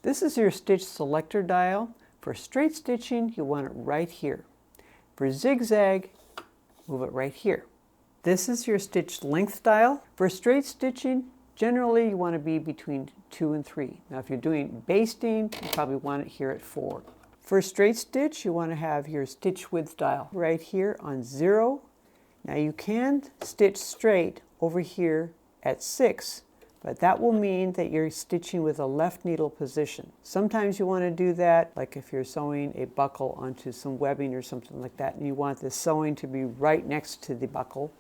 This is your stitch selector dial. For straight stitching, you want it right here. For zigzag, move it right here. This is your stitch length dial. For straight stitching, generally you want to be between 2 and 3. Now if you're doing basting, you probably want it here at 4. For straight stitch, you want to have your stitch width dial right here on 0. Now you can stitch straight over here at 6, but that will mean that you're stitching with a left needle position. Sometimes you want to do that, like if you're sewing a buckle onto some webbing or something like that, and you want the sewing to be right next to the buckle.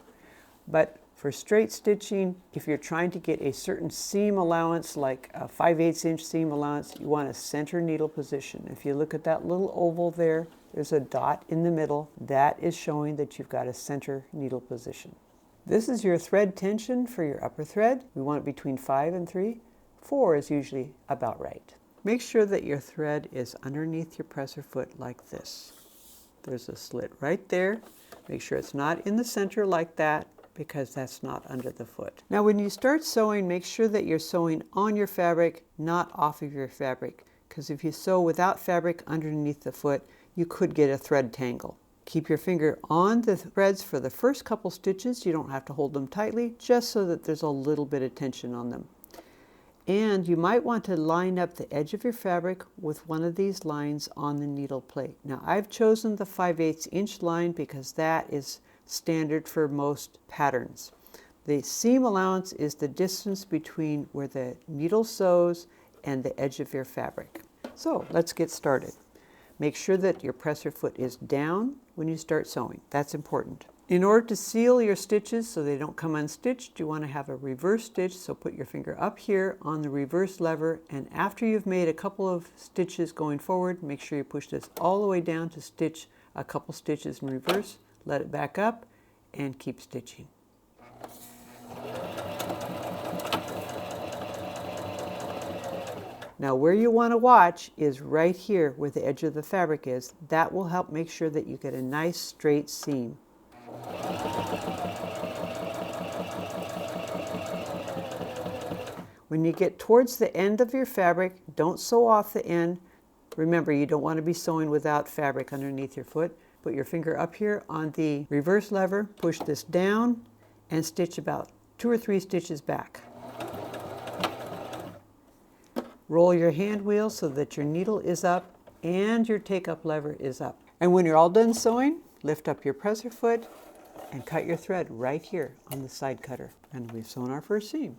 But for straight stitching, if you're trying to get a certain seam allowance, like a 5/8 inch seam allowance, you want a center needle position. If you look at that little oval there, there's a dot in the middle. That is showing that you've got a center needle position. This is your thread tension for your upper thread. We want it between 5 and 3. 4 is usually about right. Make sure that your thread is underneath your presser foot like this. There's a slit right there. Make sure it's not in the center like that, because that's not under the foot. Now when you start sewing, make sure that you're sewing on your fabric, not off of your fabric, because if you sew without fabric underneath the foot, you could get a thread tangle. Keep your finger on the threads for the first couple stitches. You don't have to hold them tightly, just so that there's a little bit of tension on them. And you might want to line up the edge of your fabric with one of these lines on the needle plate. Now I've chosen the 5/8 inch line because that is standard for most patterns. The seam allowance is the distance between where the needle sews and the edge of your fabric. So let's get started. Make sure that your presser foot is down when you start sewing. That's important. In order to seal your stitches so they don't come unstitched, you want to have a reverse stitch. So put your finger up here on the reverse lever, and after you've made a couple of stitches going forward, make sure you push this all the way down to stitch a couple stitches in reverse. Let it back up and keep stitching. Now where you want to watch is right here where the edge of the fabric is. That will help make sure that you get a nice straight seam. When you get towards the end of your fabric, don't sew off the end. Remember, you don't want to be sewing without fabric underneath your foot. Put your finger up here on the reverse lever, push this down, and stitch about 2 or 3 stitches back. Roll your hand wheel so that your needle is up and your take-up lever is up. And when you're all done sewing, lift up your presser foot and cut your thread right here on the side cutter. And we've sewn our first seam.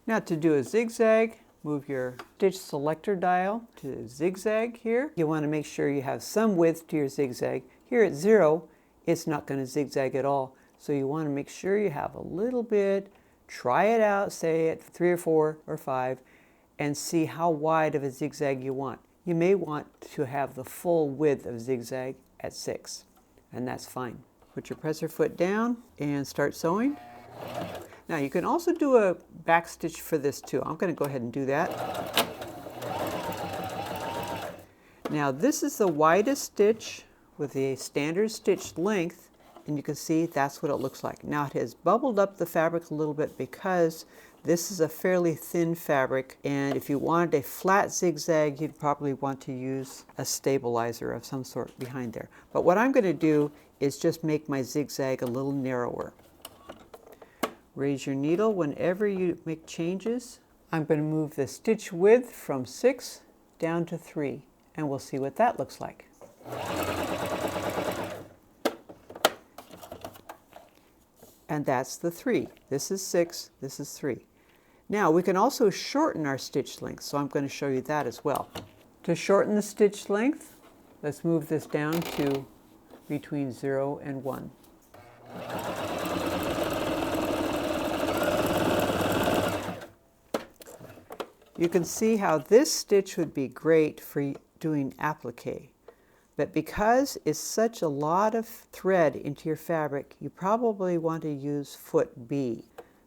Now to do a zigzag, move your stitch selector dial to zigzag here. You want to make sure you have some width to your zigzag. Here at 0, it's not going to zigzag at all. So you want to make sure you have a little bit. Try it out, say at 3 or 4 or 5, and see how wide of a zigzag you want. You may want to have the full width of zigzag at 6, and that's fine. Put your presser foot down and start sewing. Now you can also do a back stitch for this too. I'm going to go ahead and do that. Now this is the widest stitch with a standard stitch length, and you can see that's what it looks like. Now it has bubbled up the fabric a little bit because this is a fairly thin fabric, and if you wanted a flat zigzag, you'd probably want to use a stabilizer of some sort behind there. But what I'm going to do is just make my zigzag a little narrower. Raise your needle whenever you make changes. I'm going to move the stitch width from 6 down to 3, and we'll see what that looks like. And that's the 3. This is 6, this is 3. Now we can also shorten our stitch length, so I'm going to show you that as well. To shorten the stitch length, let's move this down to between 0 and 1. You can see how this stitch would be great for doing applique. But because it's such a lot of thread into your fabric, you probably want to use foot B.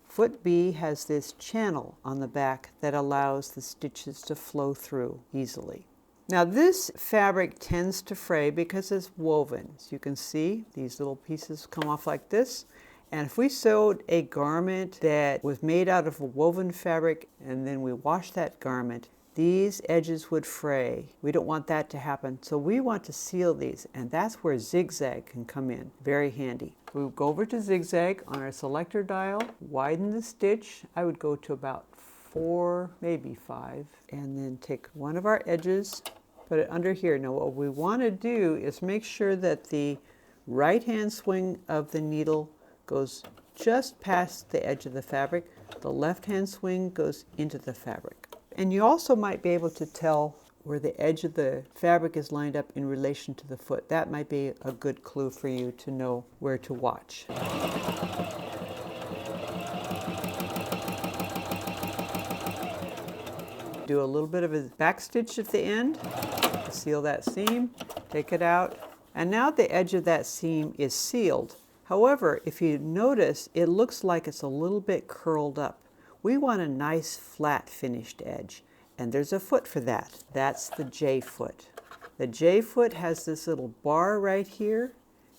Foot B has this channel on the back that allows the stitches to flow through easily. Now this fabric tends to fray because it's woven. As you can see, these little pieces come off like this. And if we sewed a garment that was made out of a woven fabric and then we washed that garment, these edges would fray. We don't want that to happen, so we want to seal these, and that's where zigzag can come in. Very handy. We'll go over to zigzag on our selector dial, widen the stitch. I would go to about 4, maybe 5, and then take one of our edges, put it under here. Now what we want to do is make sure that the right hand swing of the needle goes just past the edge of the fabric. The left hand swing goes into the fabric. And you also might be able to tell where the edge of the fabric is lined up in relation to the foot. That might be a good clue for you to know where to watch. Do a little bit of a back stitch at the end, seal that seam, take it out, and now the edge of that seam is sealed. However, if you notice, it looks like it's a little bit curled up. We want a nice flat finished edge, and there's a foot for that. That's the J foot. The J foot has this little bar right here.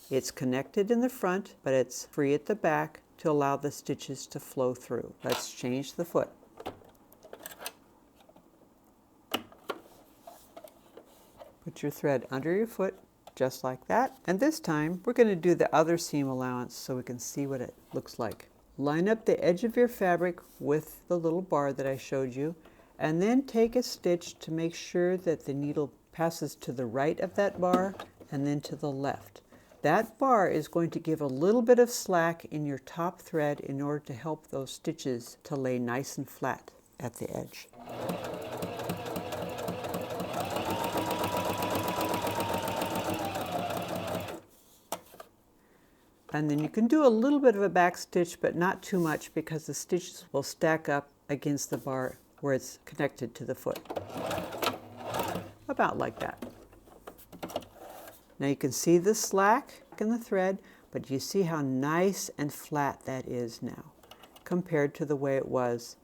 It's connected in the front, but it's free at the back to allow the stitches to flow through. Let's change the foot. Put your thread under your foot, just like that. And this time, we're going to do the other seam allowance so we can see what it looks like. Line up the edge of your fabric with the little bar that I showed you, and then take a stitch to make sure that the needle passes to the right of that bar and then to the left. That bar is going to give a little bit of slack in your top thread in order to help those stitches to lay nice and flat at the edge. And then you can do a little bit of a back stitch, but not too much because the stitches will stack up against the bar where it's connected to the foot. About like that. Now you can see the slack in the thread, but you see how nice and flat that is now compared to the way it was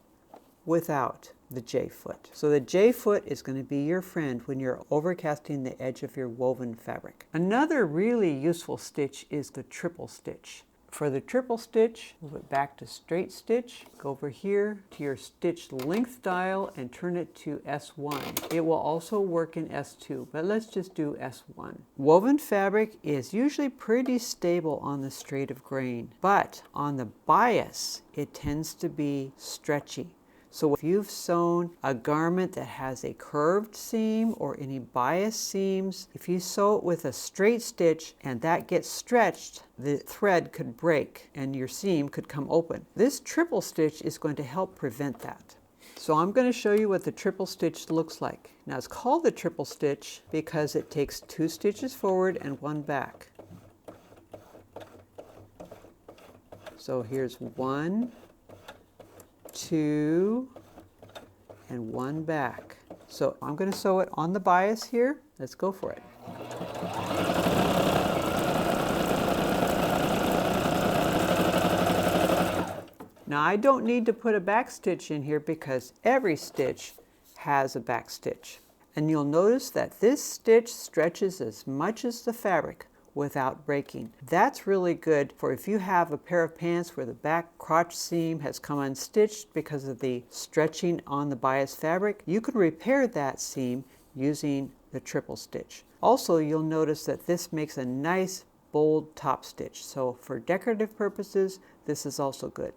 without the J foot. So the J foot is going to be your friend when you're overcasting the edge of your woven fabric. Another really useful stitch is the triple stitch. For the triple stitch, move it back to straight stitch, go over here to your stitch length dial and turn it to S1. It will also work in S2, but let's just do S1. Woven fabric is usually pretty stable on the straight of grain, but on the bias, it tends to be stretchy. So if you've sewn a garment that has a curved seam or any bias seams, if you sew it with a straight stitch and that gets stretched, the thread could break and your seam could come open. This triple stitch is going to help prevent that. So I'm going to show you what the triple stitch looks like. Now it's called the triple stitch because it takes 2 stitches forward and 1 back. So here's 1, 2, and 1 back. So I'm going to sew it on the bias here. Let's go for it. Now I don't need to put a back stitch in here because every stitch has a back stitch. And you'll notice that this stitch stretches as much as the fabric without breaking. That's really good for if you have a pair of pants where the back crotch seam has come unstitched because of the stretching on the bias fabric. You can repair that seam using the triple stitch. Also, you'll notice that this makes a nice bold top stitch. So for decorative purposes, this is also good.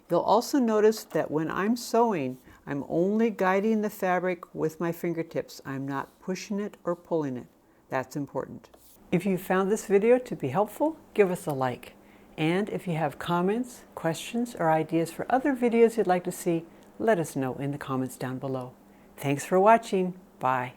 You'll also notice that when I'm sewing, I'm only guiding the fabric with my fingertips. I'm not pushing it or pulling it. That's important. If you found this video to be helpful, give us a like. And if you have comments, questions, or ideas for other videos you'd like to see, let us know in the comments down below. Thanks for watching. Bye.